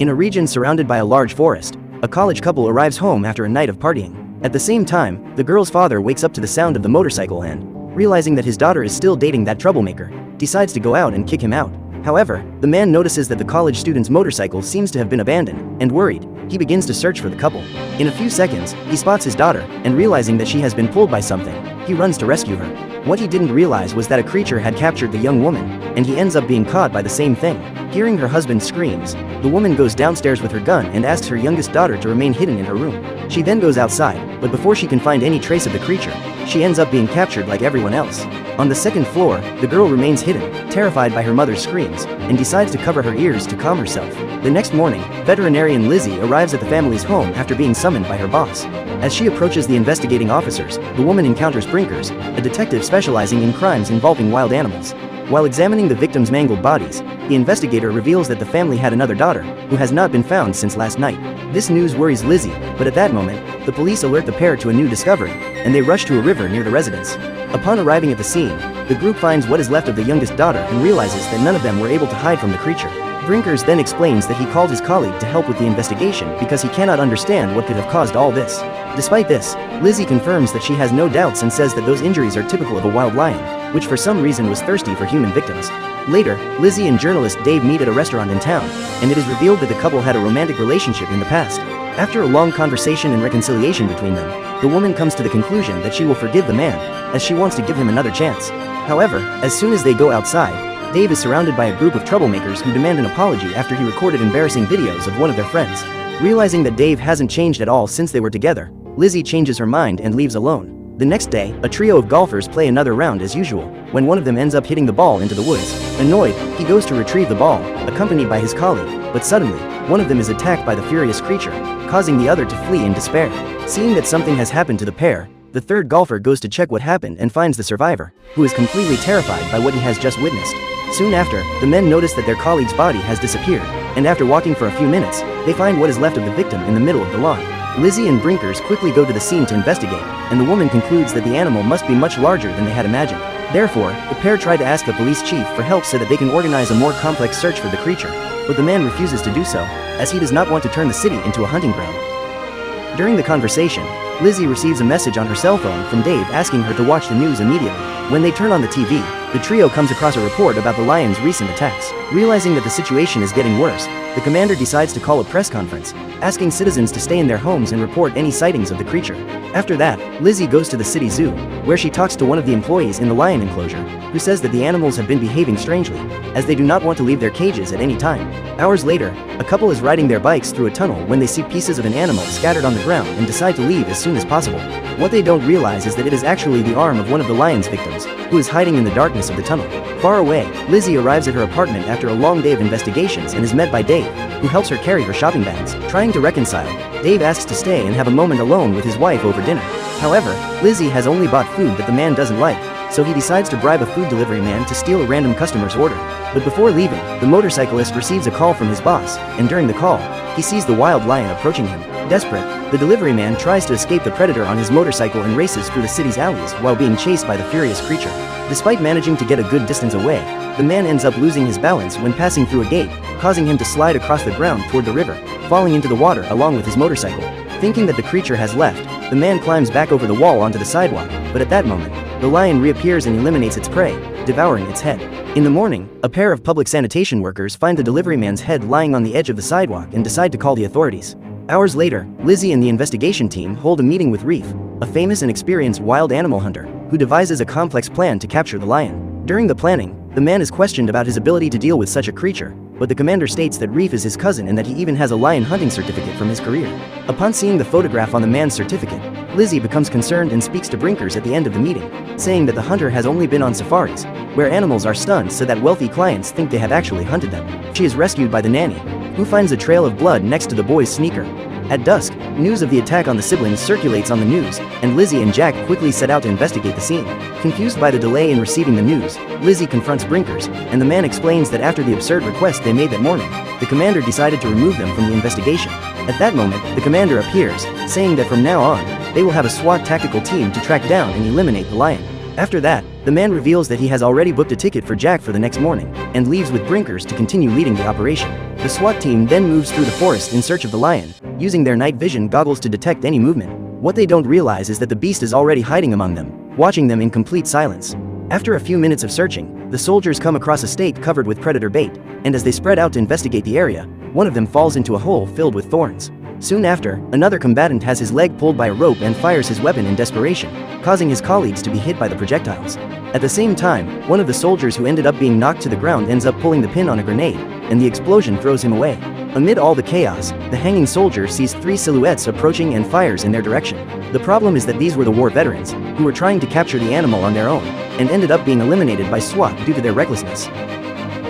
In a region surrounded by a large forest, a college couple arrives home after a night of partying. At the same time, the girl's father wakes up to the sound of the motorcycle and, realizing that his daughter is still dating that troublemaker, decides to go out and kick him out. However, the man notices that the college student's motorcycle seems to have been abandoned, and worried, he begins to search for the couple. In a few seconds, he spots his daughter, and realizing that she has been pulled by something, he runs to rescue her. What he didn't realize was that a creature had captured the young woman, and he ends up being caught by the same thing. Hearing her husband's screams, the woman goes downstairs with her gun and asks her youngest daughter to remain hidden in her room. She then goes outside, but before she can find any trace of the creature, she ends up being captured like everyone else. On the second floor, the girl remains hidden, terrified by her mother's screams, and decides to cover her ears to calm herself. The next morning, veterinarian Lizzie arrives at the family's home after being summoned by her boss. As she approaches the investigating officers, the woman encounters Brinkers, a detective specializing in crimes involving wild animals. While examining the victims' mangled bodies, the investigator reveals that the family had another daughter, who has not been found since last night. This news worries Lizzie, but at that moment, the police alert the pair to a new discovery, and they rush to a river near the residence. Upon arriving at the scene, the group finds what is left of the youngest daughter and realizes that none of them were able to hide from the creature. Brinkers then explains that he called his colleague to help with the investigation because he cannot understand what could have caused all this. Despite this, Lizzie confirms that she has no doubts and says that those injuries are typical of a wild lion, which for some reason was thirsty for human victims. Later, Lizzie and journalist Dave meet at a restaurant in town, and it is revealed that the couple had a romantic relationship in the past. After a long conversation and reconciliation between them, the woman comes to the conclusion that she will forgive the man, as she wants to give him another chance. However, as soon as they go outside, Dave is surrounded by a group of troublemakers who demand an apology after he recorded embarrassing videos of one of their friends. Realizing that Dave hasn't changed at all since they were together, Lizzie changes her mind and leaves alone. The next day, a trio of golfers play another round as usual, when one of them ends up hitting the ball into the woods. Annoyed, he goes to retrieve the ball, accompanied by his colleague, but suddenly, one of them is attacked by the furious creature, causing the other to flee in despair. Seeing that something has happened to the pair, the third golfer goes to check what happened and finds the survivor, who is completely terrified by what he has just witnessed. Soon after, the men notice that their colleague's body has disappeared, and after walking for a few minutes, they find what is left of the victim in the middle of the lawn. Lizzie and Brinkers quickly go to the scene to investigate, and the woman concludes that the animal must be much larger than they had imagined. Therefore, the pair try to ask the police chief for help so that they can organize a more complex search for the creature, but the man refuses to do so, as he does not want to turn the city into a hunting ground. During the conversation, Lizzie receives a message on her cell phone from Dave asking her to watch the news immediately. When they turn on the TV, the trio comes across a report about the lion's recent attacks. Realizing that the situation is getting worse, the commander decides to call a press conference, asking citizens to stay in their homes and report any sightings of the creature. After that, Lizzie goes to the city zoo, where she talks to one of the employees in the lion enclosure, who says that the animals have been behaving strangely, as they do not want to leave their cages at any time. Hours later, a couple is riding their bikes through a tunnel when they see pieces of an animal scattered on the ground and decide to leave as soon as possible. What they don't realize is that it is actually the arm of one of the lion's victims, who is hiding in the darkness of the tunnel. Far away, Lizzie arrives at her apartment after a long day of investigations and is met by Dave, who helps her carry her shopping bags. Trying to reconcile, Dave asks to stay and have a moment alone with his wife over dinner. However, Lizzie has only bought food that the man doesn't like, so he decides to bribe a food delivery man to steal a random customer's order. But before leaving, the motorcyclist receives a call from his boss, and during the call, he sees the wild lion approaching him. Desperate, the delivery man tries to escape the predator on his motorcycle and races through the city's alleys while being chased by the furious creature. Despite managing to get a good distance away, the man ends up losing his balance when passing through a gate, causing him to slide across the ground toward the river, falling into the water along with his motorcycle. Thinking that the creature has left, the man climbs back over the wall onto the sidewalk, but at that moment, the lion reappears and eliminates its prey, devouring its head. In the morning, a pair of public sanitation workers find the delivery man's head lying on the edge of the sidewalk and decide to call the authorities. Hours later, Lizzie and the investigation team hold a meeting with Reef, a famous and experienced wild animal hunter, who devises a complex plan to capture the lion. During the planning, the man is questioned about his ability to deal with such a creature, but the commander states that Reef is his cousin and that he even has a lion hunting certificate from his career. Upon seeing the photograph on the man's certificate, Lizzie becomes concerned and speaks to Brinkers at the end of the meeting, saying that the hunter has only been on safaris, where animals are stunned so that wealthy clients think they have actually hunted them. She is rescued by the nanny, who finds a trail of blood next to the boy's sneaker. At dusk, news of the attack on the siblings circulates on the news, and Lizzie and Jack quickly set out to investigate the scene. Confused by the delay in receiving the news, Lizzie confronts Brinkers, and the man explains that after the absurd request they made that morning, the commander decided to remove them from the investigation. At that moment, the commander appears, saying that from now on, they will have a SWAT tactical team to track down and eliminate the lion. After that, the man reveals that he has already booked a ticket for Jack for the next morning, and leaves with Brinkers to continue leading the operation. The SWAT team then moves through the forest in search of the lion, using their night vision goggles to detect any movement. What they don't realize is that the beast is already hiding among them, watching them in complete silence. After a few minutes of searching, the soldiers come across a stake covered with predator bait, and as they spread out to investigate the area, one of them falls into a hole filled with thorns. Soon after, another combatant has his leg pulled by a rope and fires his weapon in desperation, causing his colleagues to be hit by the projectiles. At the same time, one of the soldiers who ended up being knocked to the ground ends up pulling the pin on a grenade, and the explosion throws him away. Amid all the chaos, the hanging soldier sees 3 silhouettes approaching and fires in their direction. The problem is that these were the war veterans, who were trying to capture the animal on their own, and ended up being eliminated by SWAT due to their recklessness.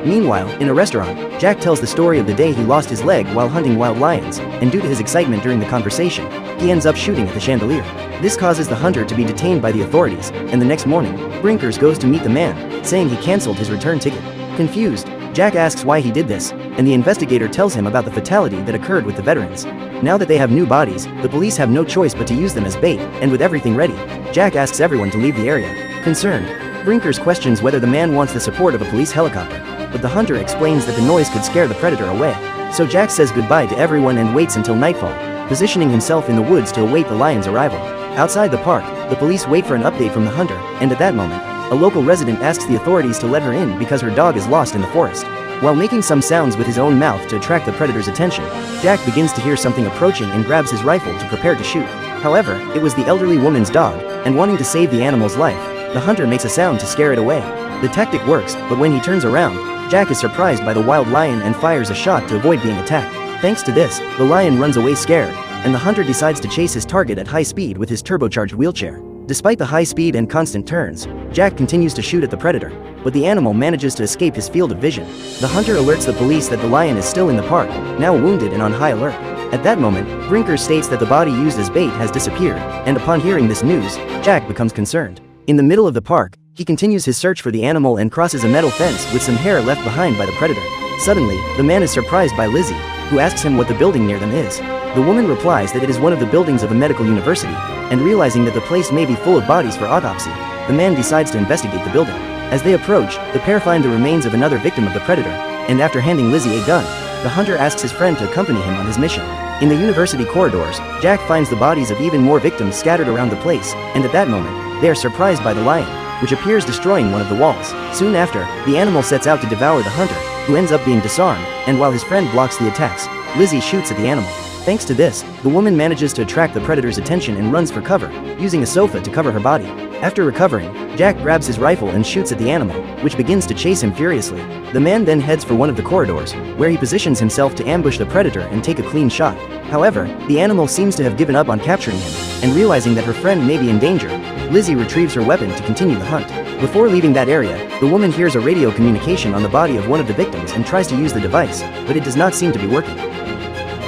Meanwhile, in a restaurant, Jack tells the story of the day he lost his leg while hunting wild lions, and due to his excitement during the conversation, he ends up shooting at the chandelier. This causes the hunter to be detained by the authorities, and the next morning, Brinkers goes to meet the man, saying he cancelled his return ticket. Confused, Jack asks why he did this, and the investigator tells him about the fatality that occurred with the veterans. Now that they have new bodies, the police have no choice but to use them as bait, and with everything ready, Jack asks everyone to leave the area. Concerned, Brinkers questions whether the man wants the support of a police helicopter, but the hunter explains that the noise could scare the predator away. So Jack says goodbye to everyone and waits until nightfall, positioning himself in the woods to await the lion's arrival. Outside the park, the police wait for an update from the hunter, and at that moment, a local resident asks the authorities to let her in because her dog is lost in the forest. While making some sounds with his own mouth to attract the predator's attention, Jack begins to hear something approaching and grabs his rifle to prepare to shoot. However, it was the elderly woman's dog, and wanting to save the animal's life, the hunter makes a sound to scare it away. The tactic works, but when he turns around, Jack is surprised by the wild lion and fires a shot to avoid being attacked. Thanks to this, the lion runs away scared, and the hunter decides to chase his target at high speed with his turbocharged wheelchair. Despite the high speed and constant turns, Jack continues to shoot at the predator, but the animal manages to escape his field of vision. The hunter alerts the police that the lion is still in the park, now wounded and on high alert. At that moment, Brinker states that the body used as bait has disappeared, and upon hearing this news, Jack becomes concerned. In the middle of the park, he continues his search for the animal and crosses a metal fence with some hair left behind by the predator. Suddenly, the man is surprised by Lizzie, who asks him what the building near them is. The woman replies that it is one of the buildings of a medical university, and realizing that the place may be full of bodies for autopsy, the man decides to investigate the building. As they approach, the pair find the remains of another victim of the predator, and after handing Lizzie a gun, the hunter asks his friend to accompany him on his mission. In the university corridors, Jack finds the bodies of even more victims scattered around the place, and at that moment, they are surprised by the lion, which appears destroying one of the walls. Soon after, the animal sets out to devour the hunter, who ends up being disarmed, and while his friend blocks the attacks, Lizzie shoots at the animal. Thanks to this, the woman manages to attract the predator's attention and runs for cover, using a sofa to cover her body. After recovering, Jack grabs his rifle and shoots at the animal, which begins to chase him furiously. The man then heads for one of the corridors, where he positions himself to ambush the predator and take a clean shot. However, the animal seems to have given up on capturing him, and realizing that her friend may be in danger, Lizzie retrieves her weapon to continue the hunt. Before leaving that area, the woman hears a radio communication on the body of one of the victims and tries to use the device, but it does not seem to be working.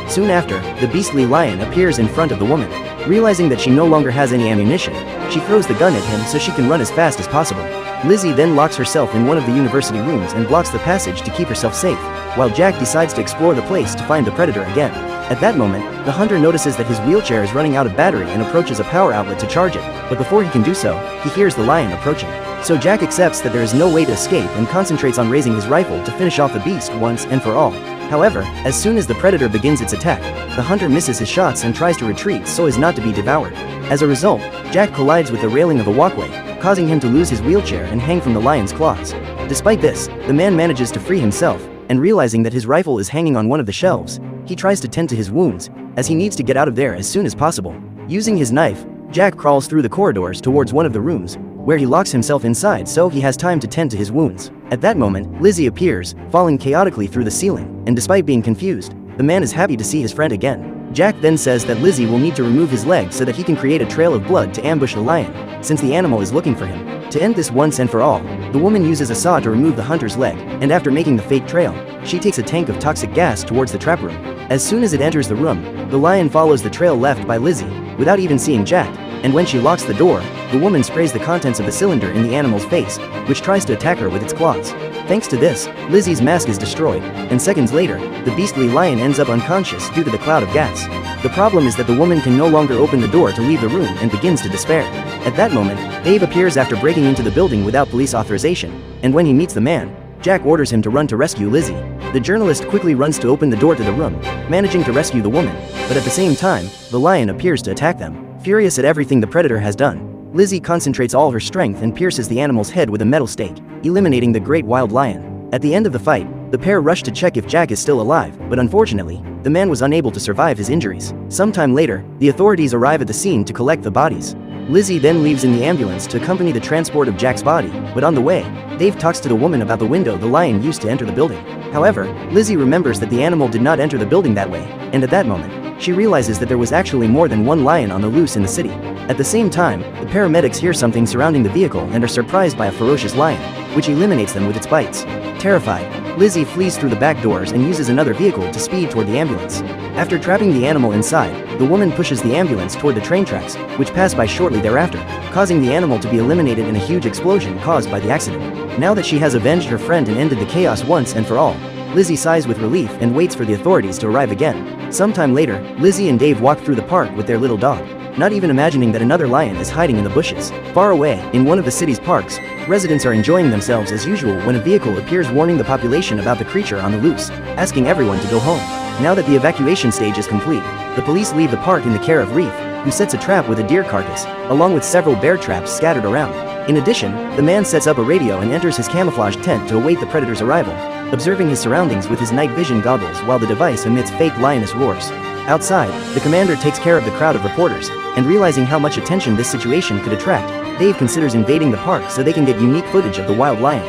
Soon after, the beastly lion appears in front of the woman. Realizing that she no longer has any ammunition, she throws the gun at him so she can run as fast as possible. Lizzie then locks herself in one of the university rooms and blocks the passage to keep herself safe, while Jack decides to explore the place to find the predator again. At that moment, the hunter notices that his wheelchair is running out of battery and approaches a power outlet to charge it, but before he can do so, he hears the lion approaching. So Jack accepts that there is no way to escape and concentrates on raising his rifle to finish off the beast once and for all. However, as soon as the predator begins its attack, the hunter misses his shots and tries to retreat so as not to be devoured. As a result, Jack collides with the railing of a walkway, causing him to lose his wheelchair and hang from the lion's claws. Despite this, the man manages to free himself, and realizing that his rifle is hanging on one of the shelves, he tries to tend to his wounds, as he needs to get out of there as soon as possible. Using his knife, Jack crawls through the corridors towards one of the rooms, where he locks himself inside so he has time to tend to his wounds. At that moment, Lizzie appears, falling chaotically through the ceiling, and despite being confused, the man is happy to see his friend again. Jack then says that Lizzie will need to remove his leg so that he can create a trail of blood to ambush the lion, since the animal is looking for him. To end this once and for all, the woman uses a saw to remove the hunter's leg, and after making the fake trail, she takes a tank of toxic gas towards the trap room. As soon as it enters the room, the lion follows the trail left by Lizzie, without even seeing Jack, and when she locks the door, the woman sprays the contents of the cylinder in the animal's face, which tries to attack her with its claws. Thanks to this, Lizzie's mask is destroyed, and seconds later, the beastly lion ends up unconscious due to the cloud of gas. The problem is that the woman can no longer open the door to leave the room and begins to despair. At that moment, Dave appears after breaking into the building without police authorization, and when he meets the man, Jack orders him to run to rescue Lizzie. The journalist quickly runs to open the door to the room, managing to rescue the woman, but at the same time, the lion appears to attack them. Furious at everything the predator has done, Lizzie concentrates all her strength and pierces the animal's head with a metal stake, eliminating the great wild lion. At the end of the fight, the pair rush to check if Jack is still alive, but unfortunately, the man was unable to survive his injuries. Sometime later, the authorities arrive at the scene to collect the bodies. Lizzie then leaves in the ambulance to accompany the transport of Jack's body, but on the way, Dave talks to the woman about the window the lion used to enter the building. However, Lizzie remembers that the animal did not enter the building that way, and at that moment, she realizes that there was actually more than one lion on the loose in the city. At the same time, the paramedics hear something surrounding the vehicle and are surprised by a ferocious lion, which eliminates them with its bites. Terrified, Lizzie flees through the back doors and uses another vehicle to speed toward the ambulance. After trapping the animal inside, the woman pushes the ambulance toward the train tracks, which pass by shortly thereafter, causing the animal to be eliminated in a huge explosion caused by the accident. Now that she has avenged her friend and ended the chaos once and for all, Lizzie sighs with relief and waits for the authorities to arrive again. Sometime later, Lizzie and Dave walk through the park with their little dog, not even imagining that another lion is hiding in the bushes. Far away, in one of the city's parks, residents are enjoying themselves as usual when a vehicle appears warning the population about the creature on the loose, asking everyone to go home. Now that the evacuation stage is complete, the police leave the park in the care of Reef, who sets a trap with a deer carcass, along with several bear traps scattered around. In addition, the man sets up a radio and enters his camouflage tent to await the predator's arrival, observing his surroundings with his night vision goggles while the device emits fake lioness roars. Outside, the commander takes care of the crowd of reporters, and realizing how much attention this situation could attract, Dave considers invading the park so they can get unique footage of the wild lion.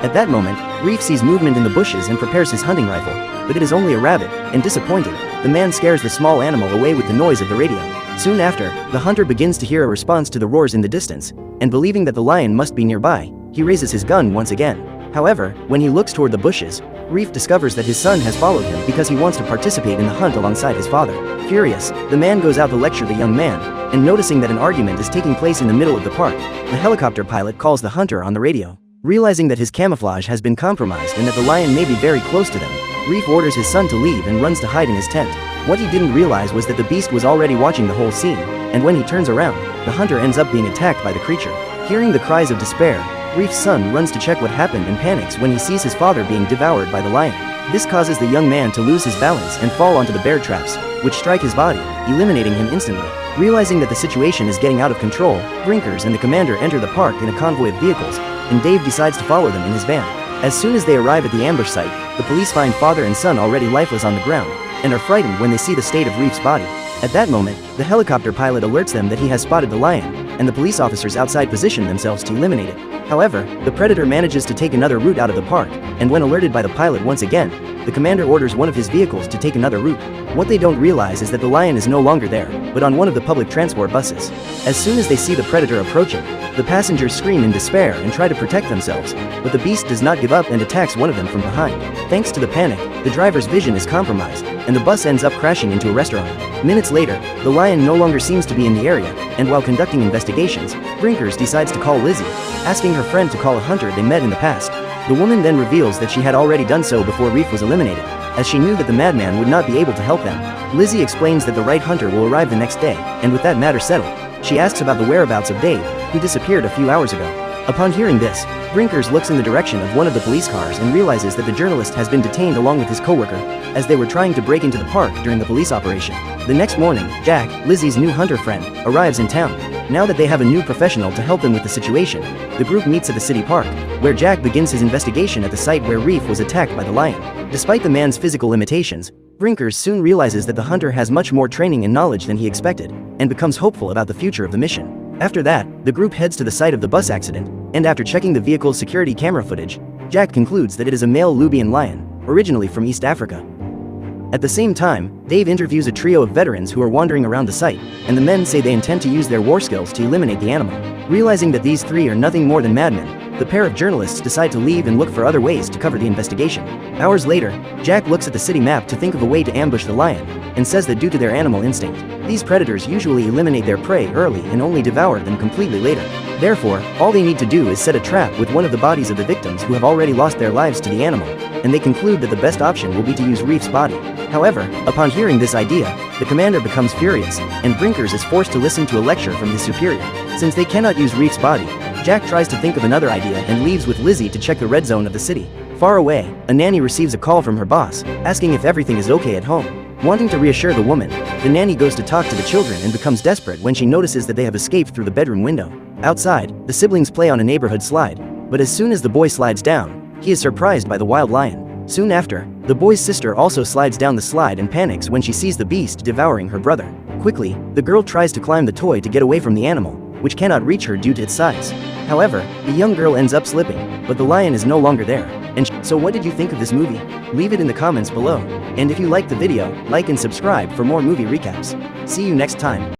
At that moment, Reef sees movement in the bushes and prepares his hunting rifle, but it is only a rabbit, and disappointed, the man scares the small animal away with the noise of the radio. Soon after, the hunter begins to hear a response to the roars in the distance, and believing that the lion must be nearby, he raises his gun once again. However, when he looks toward the bushes, Reef discovers that his son has followed him because he wants to participate in the hunt alongside his father. Furious, the man goes out to lecture the young man, and noticing that an argument is taking place in the middle of the park, the helicopter pilot calls the hunter on the radio. Realizing that his camouflage has been compromised and that the lion may be very close to them, Reef orders his son to leave and runs to hide in his tent. What he didn't realize was that the beast was already watching the whole scene, and when he turns around, the hunter ends up being attacked by the creature. Hearing the cries of despair, Reef's son runs to check what happened and panics when he sees his father being devoured by the lion. This causes the young man to lose his balance and fall onto the bear traps, which strike his body, eliminating him instantly. Realizing that the situation is getting out of control, Brinkers and the commander enter the park in a convoy of vehicles, and Dave decides to follow them in his van. As soon as they arrive at the ambush site, the police find father and son already lifeless on the ground, and are frightened when they see the state of Reef's body. At that moment, the helicopter pilot alerts them that he has spotted the lion, and the police officers outside position themselves to eliminate it. However, the predator manages to take another route out of the park, and when alerted by the pilot once again, the commander orders one of his vehicles to take another route. What they don't realize is that the lion is no longer there, but on one of the public transport buses. As soon as they see the predator approaching, the passengers scream in despair and try to protect themselves, but the beast does not give up and attacks one of them from behind. Thanks to the panic, the driver's vision is compromised, and the bus ends up crashing into a restaurant. Minutes later, the lion no longer seems to be in the area, and while conducting investigations, Brinkers decides to call Lizzie, asking her friend to call a hunter they met in the past. The woman then reveals that she had already done so before Reef was eliminated, as she knew that the madman would not be able to help them. Lizzie explains that the right hunter will arrive the next day, and with that matter settled, she asks about the whereabouts of Dave, who disappeared a few hours ago. Upon hearing this, Brinkers looks in the direction of one of the police cars and realizes that the journalist has been detained along with his coworker, as they were trying to break into the park during the police operation. The next morning, Jack, Lizzie's new hunter friend, arrives in town. Now that they have a new professional to help them with the situation, the group meets at the city park, where Jack begins his investigation at the site where Reef was attacked by the lion. Despite the man's physical limitations, Brinkers soon realizes that the hunter has much more training and knowledge than he expected, and becomes hopeful about the future of the mission. After that, the group heads to the site of the bus accident, and after checking the vehicle's security camera footage, Jack concludes that it is a male Nubian lion, originally from East Africa. At the same time, Dave interviews a trio of veterans who are wandering around the site, and the men say they intend to use their war skills to eliminate the animal. Realizing that these three are nothing more than madmen, the pair of journalists decide to leave and look for other ways to cover the investigation. Hours later, Jack looks at the city map to think of a way to ambush the lion, and says that due to their animal instinct, these predators usually eliminate their prey early and only devour them completely later. Therefore, all they need to do is set a trap with one of the bodies of the victims who have already lost their lives to the animal, and they conclude that the best option will be to use Reef's body. However, upon hearing this idea, the commander becomes furious, and Brinkers is forced to listen to a lecture from his superior. Since they cannot use Reef's body, Jack tries to think of another idea and leaves with Lizzie to check the red zone of the city. Far away, a nanny receives a call from her boss, asking if everything is okay at home. Wanting to reassure the woman, the nanny goes to talk to the children and becomes desperate when she notices that they have escaped through the bedroom window. Outside, the siblings play on a neighborhood slide, but as soon as the boy slides down, he is surprised by the wild lion. Soon after, the boy's sister also slides down the slide and panics when she sees the beast devouring her brother. Quickly, the girl tries to climb the toy to get away from the animal, which cannot reach her due to its size. However, the young girl ends up slipping, but the lion is no longer there. So what did you think of this movie? Leave it in the comments below. And if you liked the video, like and subscribe for more movie recaps. See you next time.